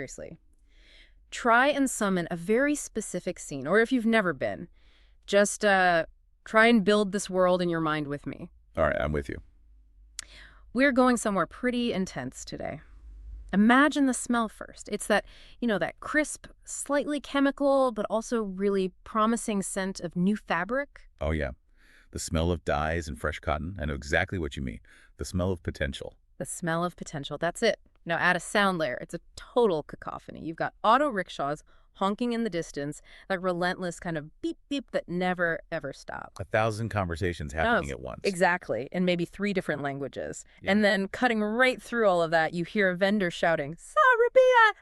seriously. Try and summon a very specific scene, or if you've never been, just try and build this world in your mind with me. All right, I'm with you. We're going somewhere pretty intense today. Imagine the smell first. It's that, that crisp, slightly chemical, but also really promising scent of new fabric. Oh, yeah. The smell of dyes and fresh cotton. I know exactly what you mean. The smell of potential. The smell of potential. That's it. Now add a sound layer. It's a total cacophony. You've got auto rickshaws honking in the distance, that relentless kind of beep beep that never ever stop. 1,000 conversations happening at once. Exactly, in maybe 3 different languages. Yeah. And then cutting right through all of that, you hear a vendor shouting, "100 rupiah,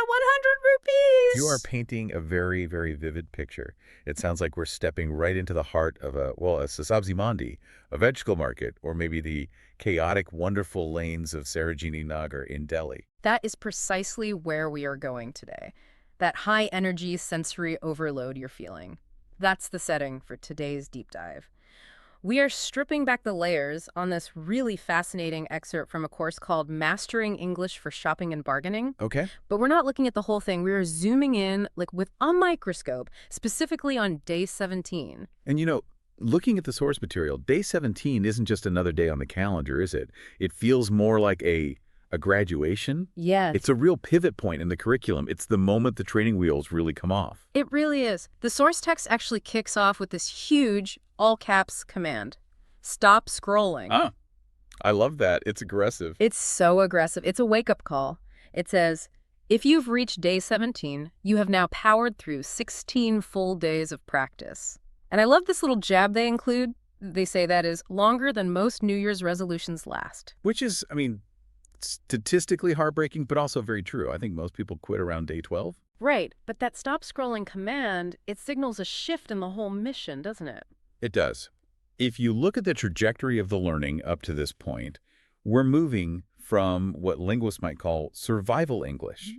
100 rupees." You are painting a very, very vivid picture. It sounds like we're stepping right into the heart of a sabzi mandi, a vegetable market, or maybe the chaotic, wonderful lanes of Sarojini Nagar in Delhi. That is precisely where we are going today. That high-energy sensory overload you're feeling. That's the setting for today's deep dive. We are stripping back the layers on this really fascinating excerpt from a course called Mastering English for Shopping and Bargaining. Okay. But we're not looking at the whole thing. We are zooming in, with a microscope, specifically on day 17. And looking at the source material, day 17 isn't just another day on the calendar, is it? It feels more like a graduation. Yes. It's a real pivot point in the curriculum. It's the moment the training wheels really come off. It really is. The source text actually kicks off with this huge, all-caps command. Stop scrolling. Ah, I love that. It's aggressive. It's so aggressive. It's a wake-up call. It says, if you've reached day 17, you have now powered through 16 full days of practice. And I love this little jab they include. They say that is longer than most New Year's resolutions last. Which is, statistically heartbreaking, but also very true. I think most people quit around day 12. Right, but that stop scrolling command, it signals a shift in the whole mission, doesn't it? It does. If you look at the trajectory of the learning up to this point, we're moving from what linguists might call survival English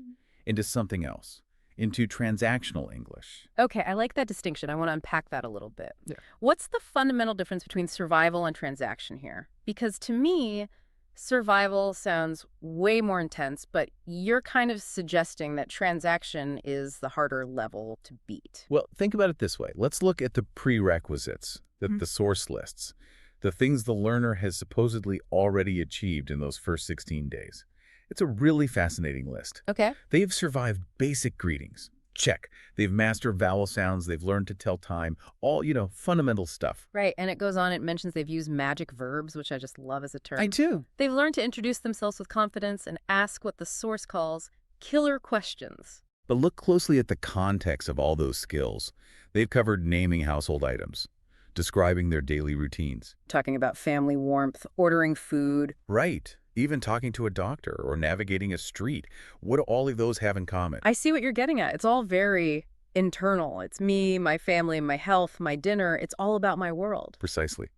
into something else, into transactional English. Okay, I like that distinction. I want to unpack that a little bit. Yeah. What's the fundamental difference between survival and transaction here? Because to me, survival sounds way more intense, but you're kind of suggesting that transaction is the harder level to beat. Well, think about it this way. Let's look at the prerequisites, the source lists, the things the learner has supposedly already achieved in those first 16 days. It's a really fascinating list. Okay. They've survived basic greetings. Check. They've mastered vowel sounds. They've learned to tell time. All, fundamental stuff. Right. And it goes on. It mentions they've used magic verbs, which I just love as a term. I do. They've learned to introduce themselves with confidence and ask what the source calls killer questions. But look closely at the context of all those skills. They've covered naming household items, describing their daily routines. Talking about family warmth, ordering food. Right. Even talking to a doctor or navigating a street. What do all of those have in common? I see what you're getting at. It's all very internal. It's me, my family, my health, my dinner. It's all about my world. Precisely.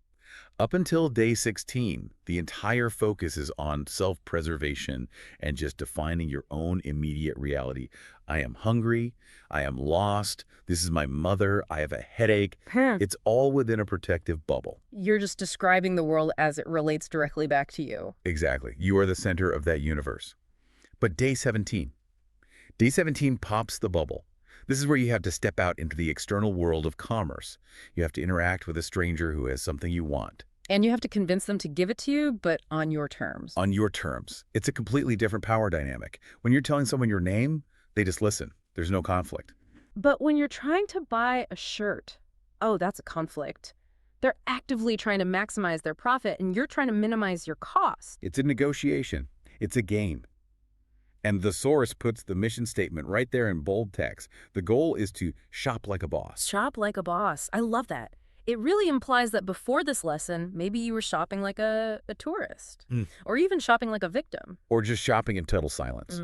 Up until day 16, the entire focus is on self-preservation and just defining your own immediate reality. I am hungry. I am lost. This is my mother. I have a headache. It's all within a protective bubble. You're just describing the world as it relates directly back to you. Exactly. You are the center of that universe. But day 17. Day 17 pops the bubble. This is where you have to step out into the external world of commerce. You have to interact with a stranger who has something you want. And you have to convince them to give it to you, but on your terms. On your terms. It's a completely different power dynamic. When you're telling someone your name, they just listen. There's no conflict. But when you're trying to buy a shirt, oh, that's a conflict. They're actively trying to maximize their profit, and you're trying to minimize your cost. It's a negotiation. It's a game. And the source puts the mission statement right there in bold text. The goal is to shop like a boss. Shop like a boss. I love that. It really implies that before this lesson, maybe you were shopping like a tourist, or even shopping like a victim. Or just shopping in total silence.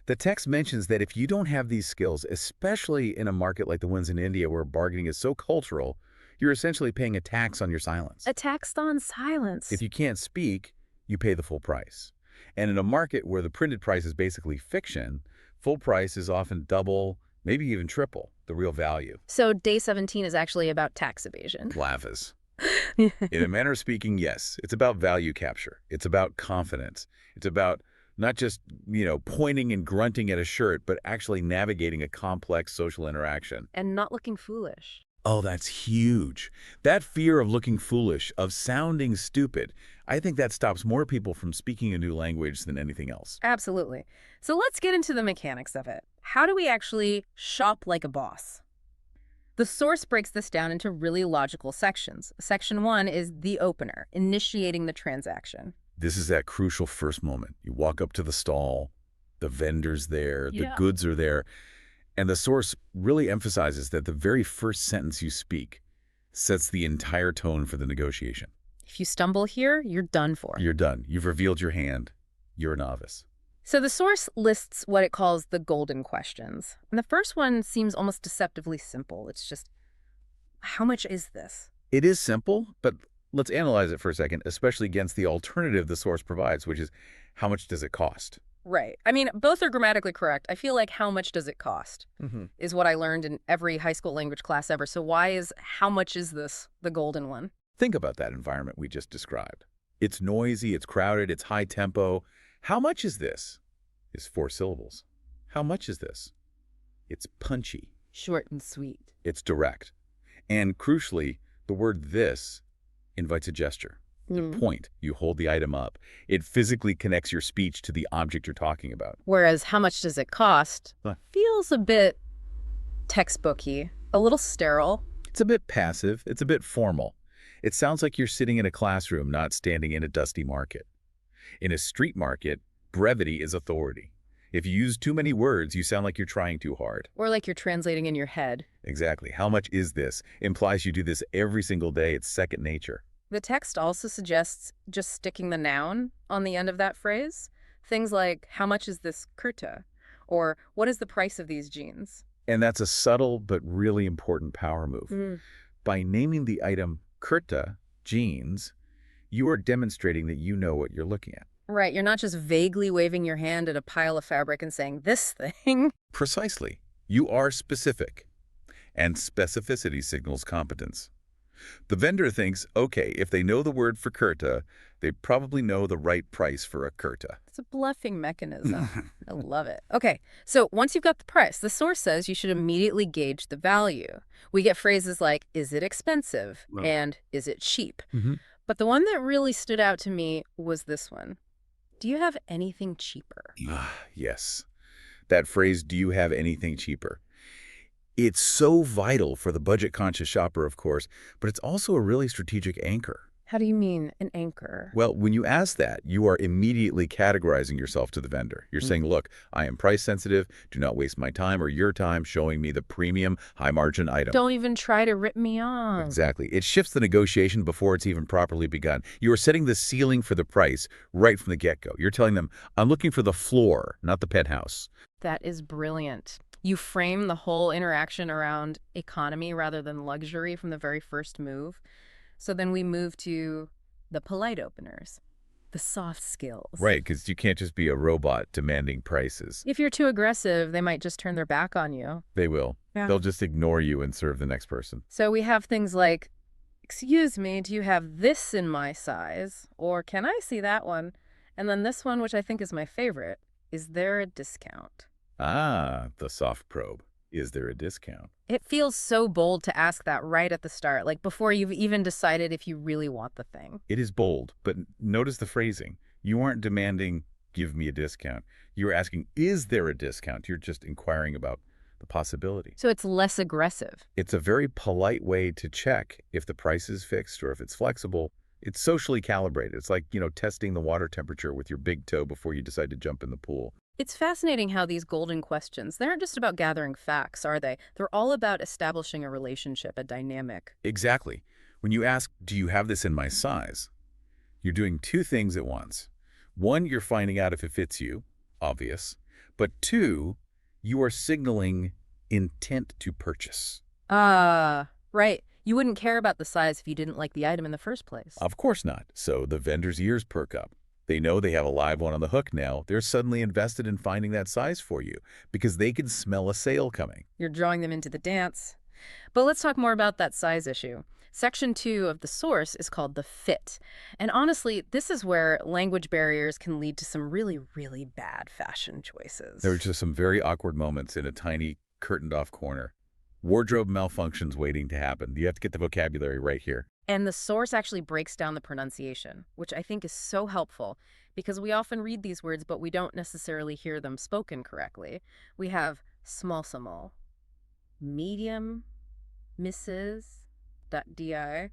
The text mentions that if you don't have these skills, especially in a market like the ones in India where bargaining is so cultural, you're essentially paying a tax on your silence. A tax on silence. If you can't speak, you pay the full price. And in a market where the printed price is basically fiction, full price is often double, maybe even triple, the real value. So day 17 is actually about tax evasion. Laughes. In a manner of speaking, yes. It's about value capture. It's about confidence. It's about Not just, pointing and grunting at a shirt, but actually navigating a complex social interaction. And not looking foolish. Oh, that's huge. That fear of looking foolish, of sounding stupid, I think that stops more people from speaking a new language than anything else. Absolutely. So let's get into the mechanics of it. How do we actually shop like a boss? The source breaks this down into really logical sections. Section 1 is the opener, initiating the transaction. This is that crucial first moment. You walk up to the stall, the vendor's there, the Yeah. goods are there, and the source really emphasizes that the very first sentence you speak sets the entire tone for the negotiation. If you stumble here, you're done for. You're done. You've revealed your hand. You're a novice. So the source lists what it calls the golden questions. And the first one seems almost deceptively simple. It's just, how much is this? It is simple, but let's analyze it for a second, especially against the alternative the source provides, which is how much does it cost? Right. I mean, both are grammatically correct. I feel like how much does it cost Mm-hmm. is what I learned in every high school language class ever. So why is how much is this the golden one? Think about that environment we just described. It's noisy, it's crowded, it's high tempo. How much is this? Is 4 syllables. How much is this? It's punchy. Short and sweet. It's direct. And crucially, the word this invites a gesture. You point, you hold the item up. It physically connects your speech to the object you're talking about. Whereas how much does it cost Huh. feels a bit textbooky, a little sterile. It's a bit passive, it's a bit formal. It sounds like you're sitting in a classroom, not standing in a dusty market. In a street market, brevity is authority. If you use too many words, you sound like you're trying too hard. Or like you're translating in your head. Exactly. How much is this? Implies you do this every single day. It's second nature. The text also suggests just sticking the noun on the end of that phrase. Things like, how much is this kurta? Or what is the price of these jeans? And that's a subtle but really important power move. By naming the item kurta, jeans, you are demonstrating that you know what you're looking at. Right, you're not just vaguely waving your hand at a pile of fabric and saying, this thing. Precisely. You are specific. And specificity signals competence. The vendor thinks, okay, if they know the word for kurta, they probably know the right price for a kurta. It's a bluffing mechanism. I love it. Okay, so once you've got the price, the source says you should immediately gauge the value. We get phrases like, is it expensive? Well. And is it cheap? Mm-hmm. But the one that really stood out to me was this one. Do you have anything cheaper? Yes. That phrase, do you have anything cheaper? It's so vital for the budget-conscious shopper, of course, but it's also a really strategic anchor. How do you mean an anchor? Well, when you ask that, you are immediately categorizing yourself to the vendor. You're saying, look, I am price sensitive. Do not waste my time or your time showing me the premium, high-margin item. Don't even try to rip me off. Exactly. It shifts the negotiation before it's even properly begun. You are setting the ceiling for the price right from the get-go. You're telling them, I'm looking for the floor, not the penthouse. That is brilliant. You frame the whole interaction around economy rather than luxury from the very first move. So then we move to the polite openers, the soft skills. Right, because you can't just be a robot demanding prices. If you're too aggressive, they might just turn their back on you. They will. Yeah. They'll just ignore you and serve the next person. So we have things like, excuse me, do you have this in my size? Or can I see that one? And then this one, which I think is my favorite, is there a discount? Ah, the soft probe. Is there a discount? It feels so bold to ask that right at the start, like before you've even decided if you really want the thing. It is bold, but notice the phrasing. You aren't demanding, give me a discount. You're asking, is there a discount? You're just inquiring about the possibility. So it's less aggressive. It's a very polite way to check if the price is fixed or if it's flexible. It's socially calibrated. It's like, testing the water temperature with your big toe before you decide to jump in the pool. It's fascinating how these golden questions, they aren't just about gathering facts, are they? They're all about establishing a relationship, a dynamic. Exactly. When you ask, do you have this in my size? You're doing two things at once. One, you're finding out if it fits you, obvious. But two, you are signaling intent to purchase. Right. You wouldn't care about the size if you didn't like the item in the first place. Of course not. So the vendor's ears perk up. They know they have a live one on the hook now. They're suddenly invested in finding that size for you because they can smell a sale coming. You're drawing them into the dance. But let's talk more about that size issue. Section 2 of the source is called the fit. And honestly, this is where language barriers can lead to some really, really bad fashion There were choices. just some very awkward moments in a tiny, curtained-off corner. Wardrobe malfunctions waiting to happen. You have to get the vocabulary right here. And the source actually breaks down the pronunciation, which I think is so helpful because we often read these words, but we don't necessarily hear them spoken correctly. We have small, medium, Mrs. .di,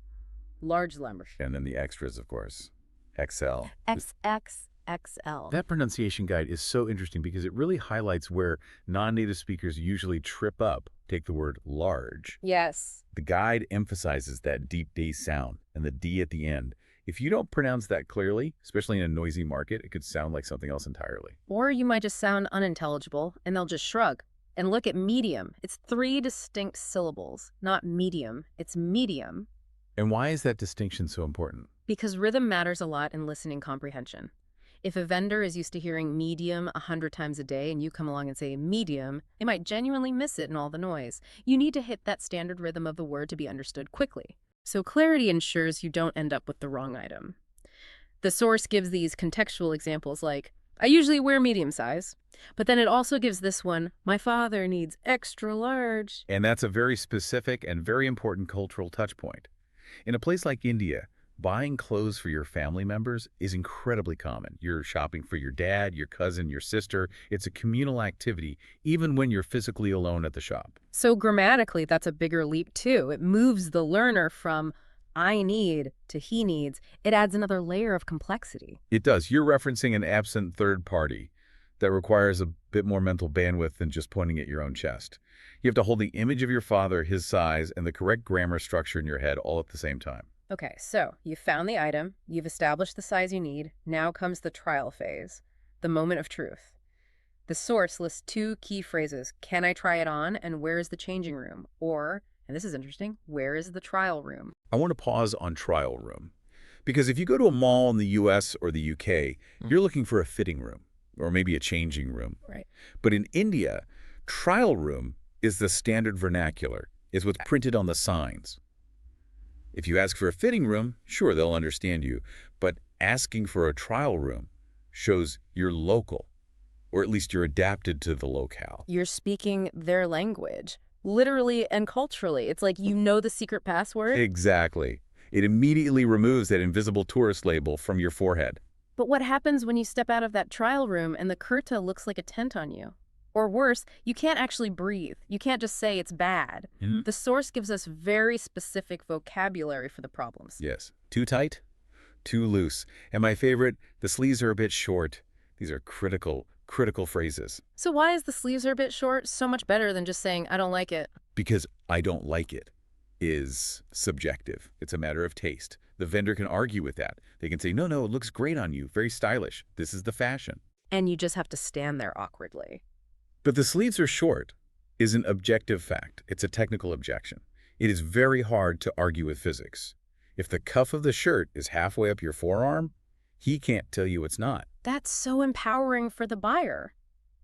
large letters. And then the extras, of course. XL. XXXL. That pronunciation guide is so interesting because it really highlights where non-native speakers usually trip up. Take the word large. Yes. The guide emphasizes that deep D sound and the D at the end. If you don't pronounce that clearly, especially in a noisy market, it could sound like something else entirely. Or you might just sound unintelligible and they'll just shrug. And look at medium. It's 3 distinct syllables, not medium. It's medium. And why is that distinction so important? Because rhythm matters a lot in listening comprehension. If a vendor is used to hearing medium 100 times a day and you come along and say medium, they might genuinely miss it in all the noise. You need to hit that standard rhythm of the word to be understood quickly. So clarity ensures you don't end up with the wrong item. The source gives these contextual examples like, I usually wear medium size, but then it also gives this one, my father needs extra large. And that's a very specific and very important cultural touch point. In a place like India, buying clothes for your family members is incredibly common. You're shopping for your dad, your cousin, your sister. It's a communal activity, even when you're physically alone at the shop. So grammatically, that's a bigger leap too. It moves the learner from I need to he needs. It adds another layer of complexity. It does. You're referencing an absent third party that requires a bit more mental bandwidth than just pointing at your own chest. You have to hold the image of your father, his size, and the correct grammar structure in your head all at the same time. Okay, so you found the item, you've established the size you need, now comes the trial phase, the moment of truth. The source lists 2 key phrases, can I try it on, and where is the changing room? Or, and this is interesting, where is the trial room? I want to pause on trial room. Because if you go to a mall in the US or the UK, you're looking for a fitting room, or maybe a changing room. Right. But in India, trial room is the standard vernacular, is what's printed on the signs. If you ask for a fitting room, sure, they'll understand you. But asking for a trial room shows you're local, or at least you're adapted to the locale. You're speaking their language, literally and culturally. It's like you know the secret password. Exactly. It immediately removes that invisible tourist label from your forehead. But what happens when you step out of that trial room and the kurta looks like a tent on you? Or worse, you can't actually breathe. You can't just say it's bad. The source gives us very specific vocabulary for the problems. Yes. Too tight, too loose. And my favorite, the sleeves are a bit short. These are critical phrases. So why is the sleeves are a bit short so much better than just saying, I don't like it? Because I don't like it is subjective. It's a matter of taste. The vendor can argue with that. They can say, no, it looks great on you. Very stylish. This is the fashion. And you just have to stand there awkwardly. But the sleeves are short is an objective fact. It's a technical objection. It is very hard to argue with physics. If the cuff of the shirt is halfway up your forearm, he can't tell you it's not. That's so empowering for the buyer.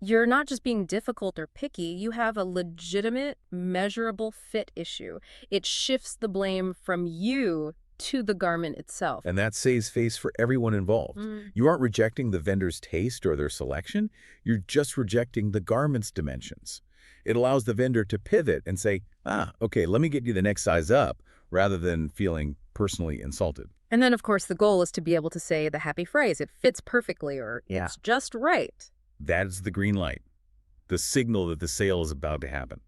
You're not just being difficult or picky, you have a legitimate, measurable fit issue. It shifts the blame from you to the garment itself. And that saves face for everyone involved. You aren't rejecting the vendor's taste or their selection. You're just rejecting the garment's dimensions. It allows the vendor to pivot and say, okay, let me get you the next size up, rather than feeling personally insulted. And then, of course, the goal is to be able to say the happy phrase, it fits perfectly, or it's just right. That is the green light, the signal that the sale is about to happen.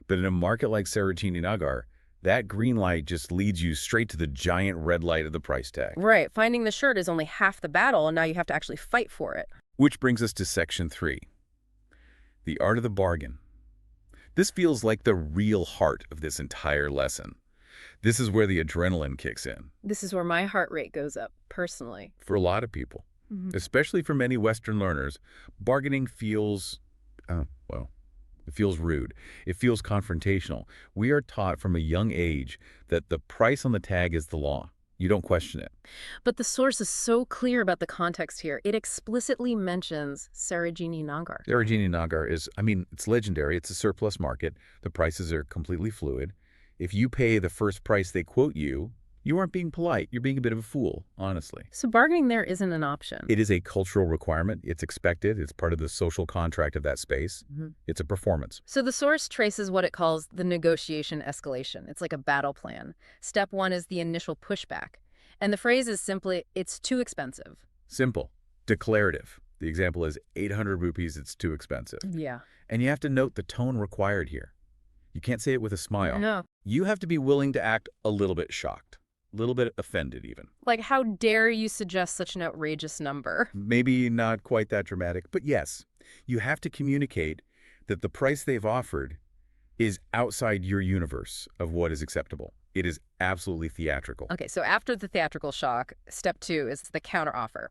But in a market like Sarojini Nagar, that green light just leads you straight to the giant red light of the price tag. Right. Finding the shirt is only half the battle, and now you have to actually fight for it. Which brings us to Section 3, the art of the bargain. This feels like the real heart of this entire lesson. This is where the adrenaline kicks in. This is where my heart rate goes up, personally. For a lot of people, especially for many Western learners, bargaining feels, it feels rude. It feels confrontational. We are taught from a young age that the price on the tag is the law. You don't question it. But the source is so clear about the context here. It explicitly mentions Sarojini Nagar. Sarojini Nagar is, it's legendary. It's a surplus market. The prices are completely fluid. If you pay the first price they quote you, you aren't being polite. You're being a bit of a fool, honestly. So bargaining there isn't an option. It is a cultural requirement. It's expected. It's part of the social contract of that space. Mhm. It's a performance. So the source traces what it calls the negotiation escalation. It's like a battle plan. Step one is the initial pushback. And the phrase is simply, it's too expensive. Simple. Declarative. The example is 800 rupees, it's too expensive. Yeah. And you have to note the tone required here. You can't say it with a smile. No. You have to be willing to act a little bit shocked, a little bit offended even. Like, how dare you suggest such an outrageous number? Maybe not quite that dramatic, but yes, you have to communicate that the price they've offered is outside your universe of what is acceptable. It is absolutely theatrical. Okay, so after the theatrical shock, step two is the counteroffer.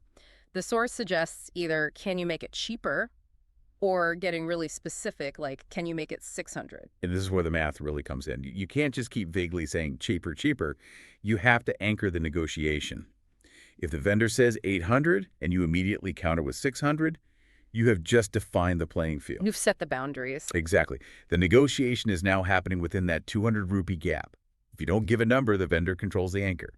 The source suggests either, can you make it cheaper, or getting really specific, like, can you make it 600? And this is where the math really comes in. You can't just keep vaguely saying cheaper, cheaper. You have to anchor the negotiation. If the vendor says 800 and you immediately counter with 600, you have just defined the playing field. You've set the boundaries. Exactly. The negotiation is now happening within that 200 rupee gap. If you don't give a number, the vendor controls the anchor.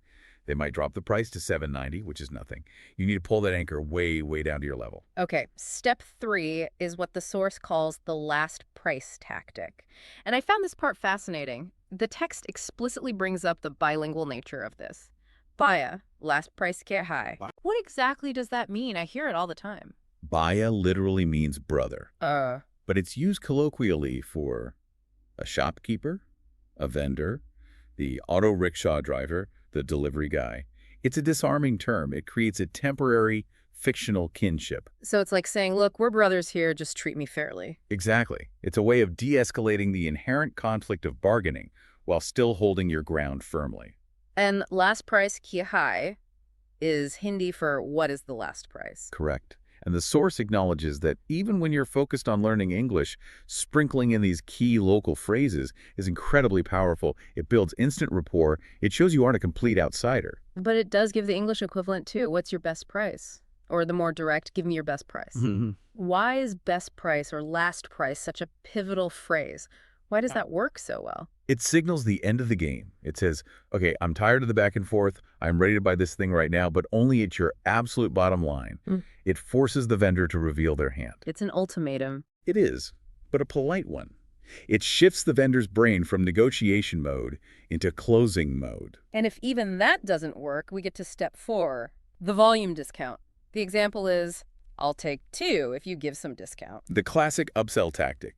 They might drop the price to 790, which is nothing. You need to pull that anchor way, way down to your level. Okay, step three is what the source calls the last price tactic. And I found this part fascinating. The text explicitly brings up the bilingual nature of this. Baya, last price ke hai. What exactly does that mean? I hear it all the time. Baya literally means brother, but it's used colloquially for a shopkeeper, a vendor, the auto rickshaw driver, the delivery guy. It's a disarming term. It creates a temporary, fictional kinship. So it's like saying, look, we're brothers here, just treat me fairly. Exactly. It's a way of de-escalating the inherent conflict of bargaining while still holding your ground firmly. And last price ki hai is Hindi for what is the last price. Correct. And the source acknowledges that even when you're focused on learning English, sprinkling in these key local phrases is incredibly powerful. It builds instant rapport. It shows you aren't a complete outsider. But it does give the English equivalent too. What's your best price? Or the more direct, give me your best price. Why is best price or last price such a pivotal phrase? Why does that work so well? It signals the end of the game. It says, okay, I'm tired of the back and forth. I'm ready to buy this thing right now, but only at your absolute bottom line. It forces the vendor to reveal their hand. It's an ultimatum. It is, but a polite one. It shifts the vendor's brain from negotiation mode into closing mode. And if even that doesn't work, we get to step four, the volume discount. The example is, I'll take two if you give some discount. The classic upsell tactic.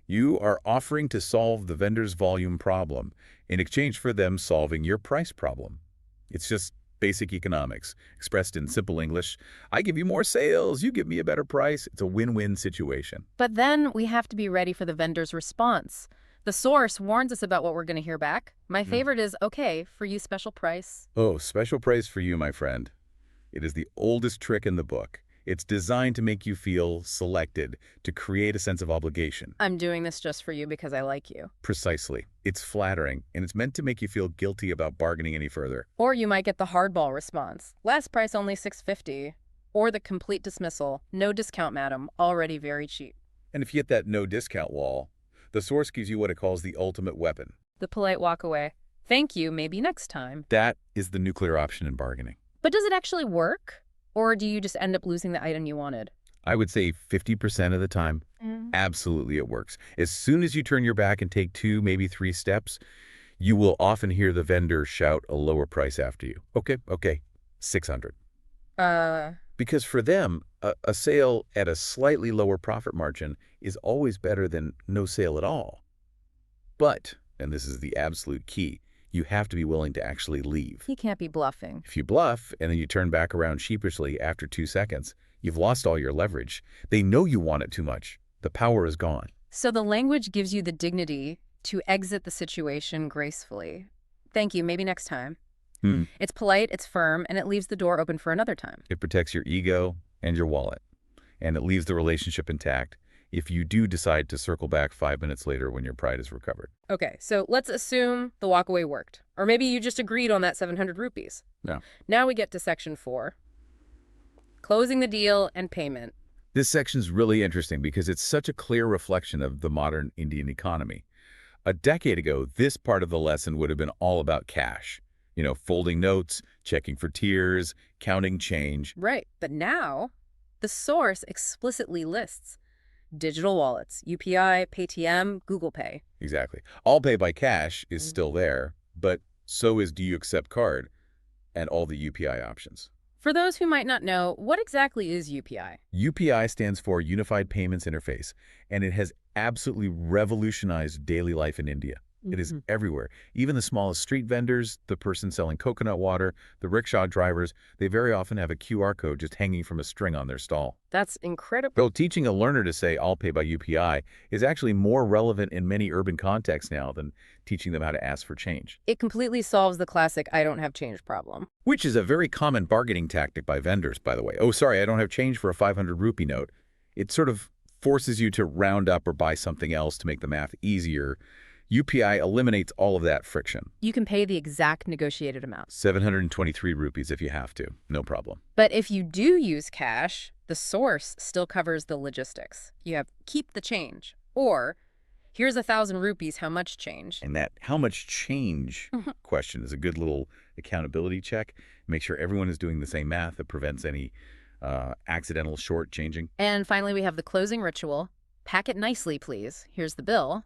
You are offering to solve the vendor's volume problem in exchange for them solving your price problem. It's just basic economics, expressed in simple English. I give you more sales, you give me a better price. It's a win-win situation. But then we have to be ready for the vendor's response. The source warns us about what we're going to hear back. My favorite is, okay, for you special price. Oh, special price for you, my friend. It is the oldest trick in the book. It's designed to make you feel selected, to create a sense of obligation. I'm doing this just for you because I like you. Precisely. It's flattering, and it's meant to make you feel guilty about bargaining any further. Or you might get the hardball response. Last price only $6.50. Or the complete dismissal. No discount, madam. Already very cheap. And if you hit that no discount wall, the source gives you what it calls the ultimate weapon. The polite walk away. Thank you, maybe next time. That is the nuclear option in bargaining. But does it actually work? Or do you just end up losing the item you wanted? I would say 50% of the time, absolutely it works. As soon as you turn your back and take 2, maybe 3 steps, you will often hear the vendor shout a lower price after you. Okay, 600. Because for them, a sale at a slightly lower profit margin is always better than no sale at all. But, and this is the absolute key, you have to be willing to actually leave. He can't be bluffing. If you bluff and then you turn back around sheepishly after 2 seconds, you've lost all your leverage. They know you want it too much. The power is gone. So the language gives you the dignity to exit the situation gracefully. Thank you, maybe next time. It's polite, it's firm, and it leaves the door open for another time. It protects your ego and your wallet, and it leaves the relationship intact if you do decide to circle back 5 minutes later when your pride is recovered. Okay, so let's assume the walkaway worked. Or maybe you just agreed on that 700 rupees. Yeah. Now we get to section 4. Closing the deal and payment. This section's really interesting because it's such a clear reflection of the modern Indian economy. A decade ago, this part of the lesson would have been all about cash. Folding notes, checking for tiers, counting change. Right. But now, the source explicitly lists digital wallets, UPI, Paytm, Google Pay. Exactly. All pay by cash is Mm. still there, but so is do you accept card and all the UPI options. For those who might not know, what exactly is UPI? UPI stands for Unified Payments Interface, and it has absolutely revolutionized daily life in India. It is Mhm. everywhere. Even the smallest street vendors, the person selling coconut water, the rickshaw drivers, they very often have a QR code just hanging from a string on their stall. That's incredible. So teaching a learner to say, I'll pay by UPI, is actually more relevant in many urban contexts now than teaching them how to ask for change, It completely solves the classic I don't have change problem. which is a very common bargaining tactic by vendors, by the way. Oh, sorry, I don't have change for a 500 rupee note. It sort of forces you to round up or buy something else to make the math easier. UPI eliminates all of that friction. You can pay the exact negotiated amount. 723 rupees if you have to. No problem. But if you do use cash, the source still covers the logistics. You have keep the change, or here's 1,000 rupees, how much change? And that how much change question is a good little accountability check. Make sure everyone is doing the same math that prevents any accidental shortchanging. And finally, we have the closing ritual. Pack it nicely, please. Here's the bill,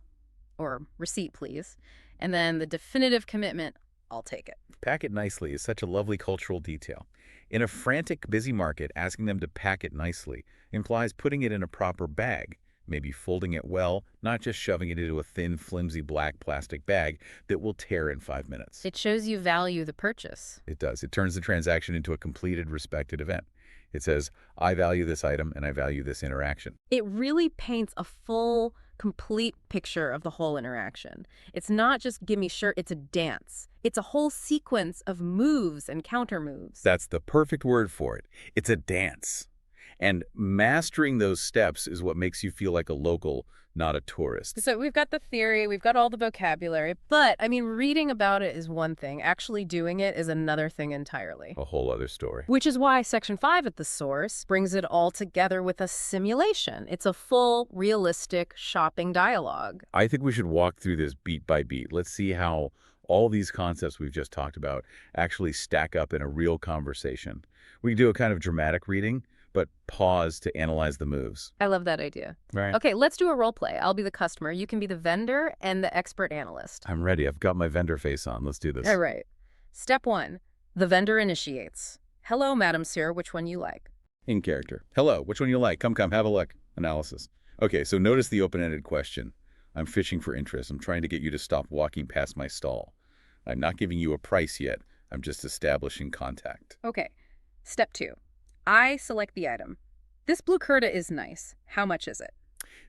or receipt, please. And then the definitive commitment, I'll take it. Pack it nicely is such a lovely cultural detail. In a frantic, busy market, asking them to pack it nicely implies putting it in a proper bag, maybe folding it well, not just shoving it into a thin, flimsy black plastic bag that will tear in 5 minutes. It shows you value the purchase. It does. It turns the transaction into a completed, respected event. It says, I value this item and I value this interaction. It really paints a full, complete picture of the whole interaction. It's not just give me shirt, it's a dance. It's a whole sequence of moves and counter moves. That's the perfect word for it. It's a dance. And mastering those steps is what makes you feel like a local, not a tourist. So we've got the theory, we've got all the vocabulary, but I mean, reading about it is one thing. Actually doing it is another thing entirely. A whole other story. Which is why Section 5 at the source brings it all together with a simulation. It's a full, realistic shopping dialogue. I think we should walk through this beat by beat. Let's see how all these concepts we've just talked about actually stack up in a real conversation. We can do a kind of dramatic reading, but pause to analyze the moves. I love that idea. Right. Okay, let's do a role play. I'll be the customer. You can be the vendor and the expert analyst. I'm ready. I've got my vendor face on. Let's do this. All right. Step 1. The vendor initiates. Hello, Madam Sir, which one you like? In character. Hello, which one you like? Come, have a look. Analysis. Okay, so notice the open-ended question. I'm fishing for interest. I'm trying to get you to stop walking past my stall. I'm not giving you a price yet. I'm just establishing contact. Okay. Step 2. I select the item. This blue curta is nice. How much is it?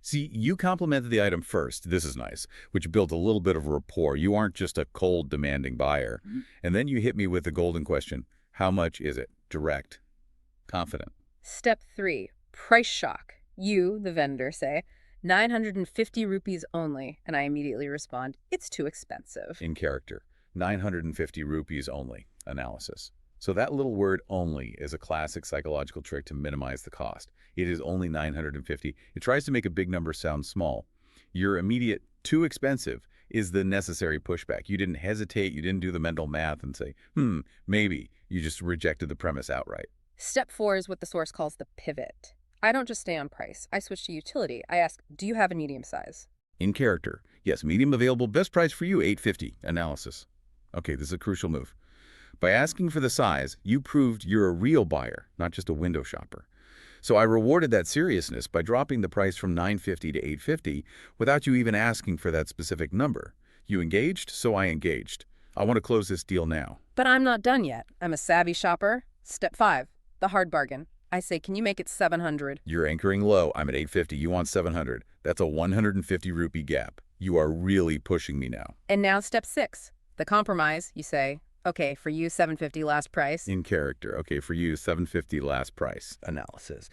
See, you complimented the item first, this is nice, which built a little bit of rapport. You aren't just a cold, demanding buyer. And then you hit me with the golden question, how much is it? Direct. Confident. Step 3. Price shock. You, the vendor, say, 950 rupees only. And I immediately respond, it's too expensive. In character. 950 rupees only. Analysis. So that little word only is a classic psychological trick to minimize the cost. It is only 950. It tries to make a big number sound small. Your immediate too expensive is the necessary pushback. You didn't hesitate. You didn't do the mental math and say, maybe. You just rejected the premise outright. Step 4 is what the source calls the pivot. I don't just stay on price. I switch to utility. I ask, do you have a medium size? In character. Yes, medium available. Best price for you, 850. Analysis. Okay, this is a crucial move. By asking for the size, you proved you're a real buyer, not just a window shopper. So I rewarded that seriousness by dropping the price from 950 to 850 without you even asking for that specific number. You engaged, so I engaged. I want to close this deal now. But I'm not done yet. I'm a savvy shopper. Step 5, the hard bargain. I say, can you make it 700? You're anchoring low. I'm at 850. You want 700. That's a 150 rupee gap. You are really pushing me now. And now step 6, the compromise. You say, okay, for you, 750 last price. In character. Okay, for you, 750 last price. Analysis.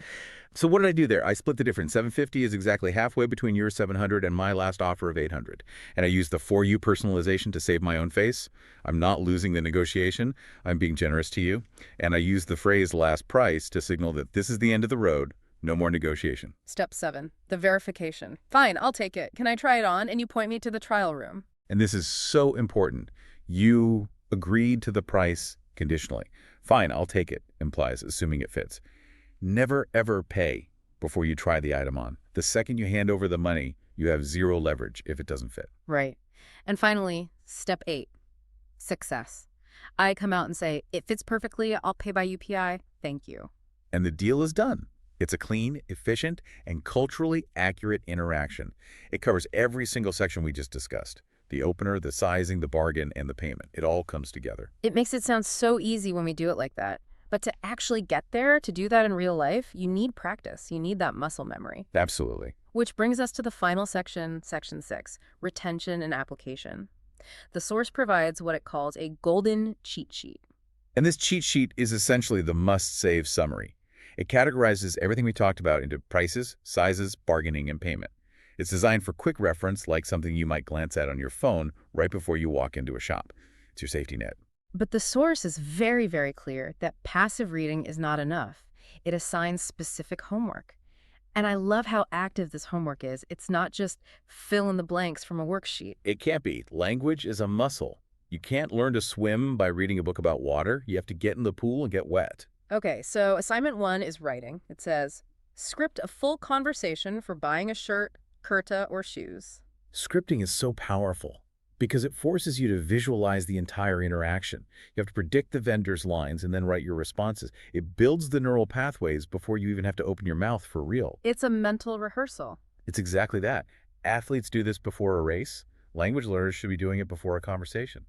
So what did I do there? I split the difference. 750 is exactly halfway between your 700 and my last offer of 800. And I used the for you personalization to save my own face. I'm not losing the negotiation. I'm being generous to you. And I used the phrase last price to signal that this is the end of the road. No more negotiation. Step 7, the verification. Fine, I'll take it. Can I try it on? And you point me to the trial room. And this is so important. You agreed to the price conditionally. Fine, I'll take it, implies, assuming it fits. Never, ever pay before you try the item on. The second you hand over the money, you have zero leverage if it doesn't fit. Right. And finally, step 8, success. I come out and say, it fits perfectly, I'll pay by UPI, thank you. And the deal is done. It's a clean, efficient, and culturally accurate interaction. It covers every single section we just discussed. The opener, the sizing, the bargain, and the payment. It all comes together. It makes it sound so easy when we do it like that. But to actually get there, to do that in real life, you need practice. You need that muscle memory. Absolutely. Which brings us to the final section, section 6, retention and application. The source provides what it calls a golden cheat sheet. And this cheat sheet is essentially the must-save summary. It categorizes everything we talked about into prices, sizes, bargaining, and payment. It's designed for quick reference, like something you might glance at on your phone right before you walk into a shop. It's your safety net. But the source is very, very clear that passive reading is not enough. It assigns specific homework. And I love how active this homework is. It's not just fill in the blanks from a worksheet. It can't be. Language is a muscle. You can't learn to swim by reading a book about water. You have to get in the pool and get wet. Okay, so assignment 1 is writing. It says, script a full conversation for buying a shirt, kurta, or shoes. Scripting is so powerful because it forces you to visualize the entire interaction. You have to predict the vendor's lines and then write your responses. It builds the neural pathways before you even have to open your mouth for real. It's a mental rehearsal. It's exactly that. Athletes do this before a race. Language learners should be doing it before a conversation.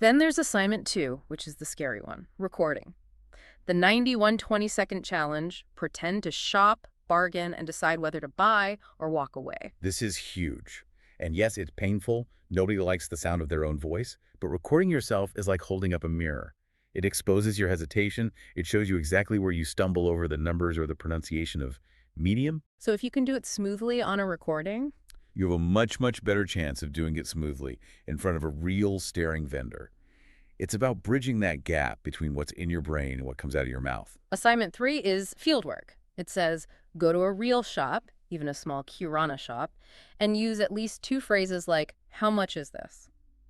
Then there's assignment 2, which is the scary one, recording. The 90-120-second challenge, pretend to shop, bargain, and decide whether to buy or walk away. This is huge. And yes, it's painful. Nobody likes the sound of their own voice. But recording yourself is like holding up a mirror. It exposes your hesitation. It shows you exactly where you stumble over the numbers or the pronunciation of medium. So if you can do it smoothly on a recording, You have a much, much better chance of doing it smoothly in front of a real staring vendor. It's about bridging that gap between what's in your brain and what comes out of your mouth. assignment 3 is fieldwork. It says, go to a real shop, even a small Kirana shop, and use at least 2 phrases like, how much is this?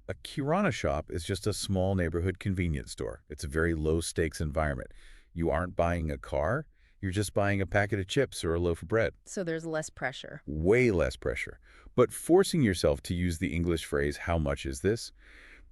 A Kirana shop is just a small neighborhood convenience store. It's a very low-stakes environment. You aren't buying a car. You're just buying a packet of chips or a loaf of bread. So there's less pressure. Way less pressure. But forcing yourself to use the English phrase, how much is this?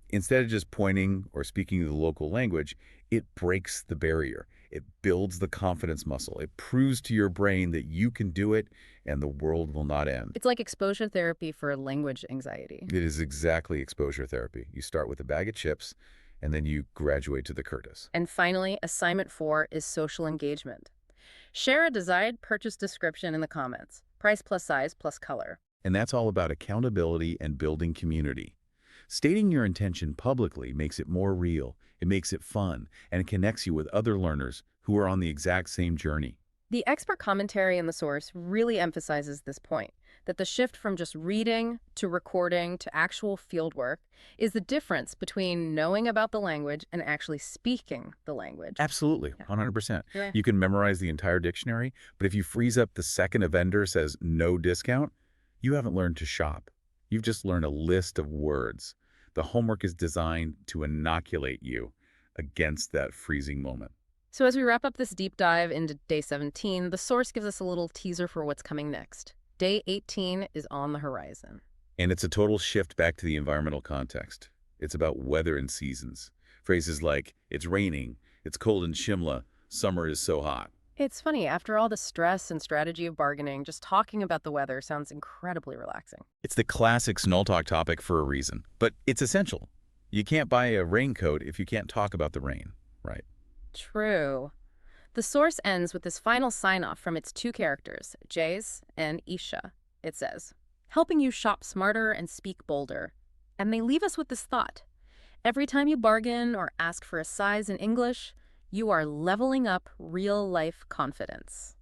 Instead of just pointing or speaking the local language, it breaks the barrier. It builds the confidence muscle. It proves to your brain that you can do it and the world will not end. It's like exposure therapy for language anxiety. It is exactly exposure therapy. You start with a bag of chips and then you graduate to the Curtis. And finally, assignment 4 is social engagement. Share a desired purchase description in the comments. Price plus size plus color. And that's all about accountability and building community. Stating your intention publicly makes it more real, it makes it fun, and it connects you with other learners who are on the exact same journey. The expert commentary in the source really emphasizes this point, that the shift from just reading to recording to actual fieldwork is the difference between knowing about the language and actually speaking the language. Absolutely, 100%. Yeah. You can memorize the entire dictionary, but if you freeze up the second a vendor says no discount, you haven't learned to shop. You've just learned a list of words. The homework is designed to inoculate you against that freezing moment. So as we wrap up this deep dive into day 17, the source gives us a little teaser for what's coming next. Day 18 is on the horizon. And it's a total shift back to the environmental context. It's about weather and seasons. Phrases like, it's raining, it's cold in Shimla, summer is so hot. It's funny, after all the stress and strategy of bargaining, just talking about the weather sounds incredibly relaxing. It's the classic small talk topic for a reason, but it's essential. You can't buy a raincoat if you can't talk about the rain, right? True. The source ends with this final sign-off from its 2 characters, Jays and Isha. It says, helping you shop smarter and speak bolder. And they leave us with this thought. Every time you bargain or ask for a size in English, you are leveling up real-life confidence.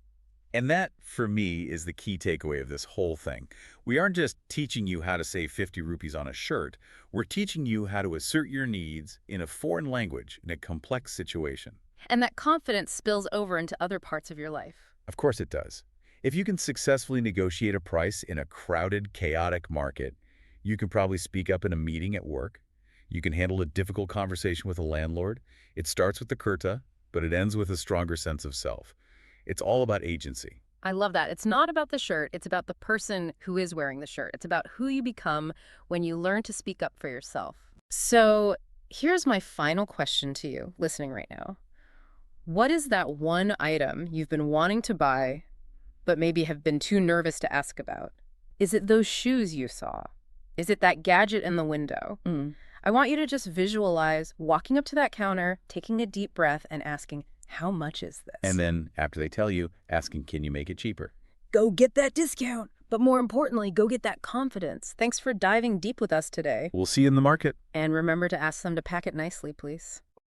And that, for me, is the key takeaway of this whole thing. We aren't just teaching you how to save 50 rupees on a shirt. We're teaching you how to assert your needs in a foreign language in a complex situation. And that confidence spills over into other parts of your life. Of course it does. If you can successfully negotiate a price in a crowded, chaotic market, you can probably speak up in a meeting at work. You can handle a difficult conversation with a landlord. It starts with the kurta, but it ends with a stronger sense of self. It's all about agency. I love that. It's not about the shirt, it's about the person who is wearing the shirt. It's about who you become when you learn to speak up for yourself. So here's my final question to you, listening right now. What is that one item you've been wanting to buy, but maybe have been too nervous to ask about? Is it those shoes you saw? Is it that gadget in the window? I want you to just visualize walking up to that counter, taking a deep breath, and asking, how much is And this? then, after they tell you, asking, can you make it cheaper? Go get that discount. But more importantly, go get that confidence. Thanks for diving deep with us today. We'll see you in the market. And remember to ask them to pack it nicely, please.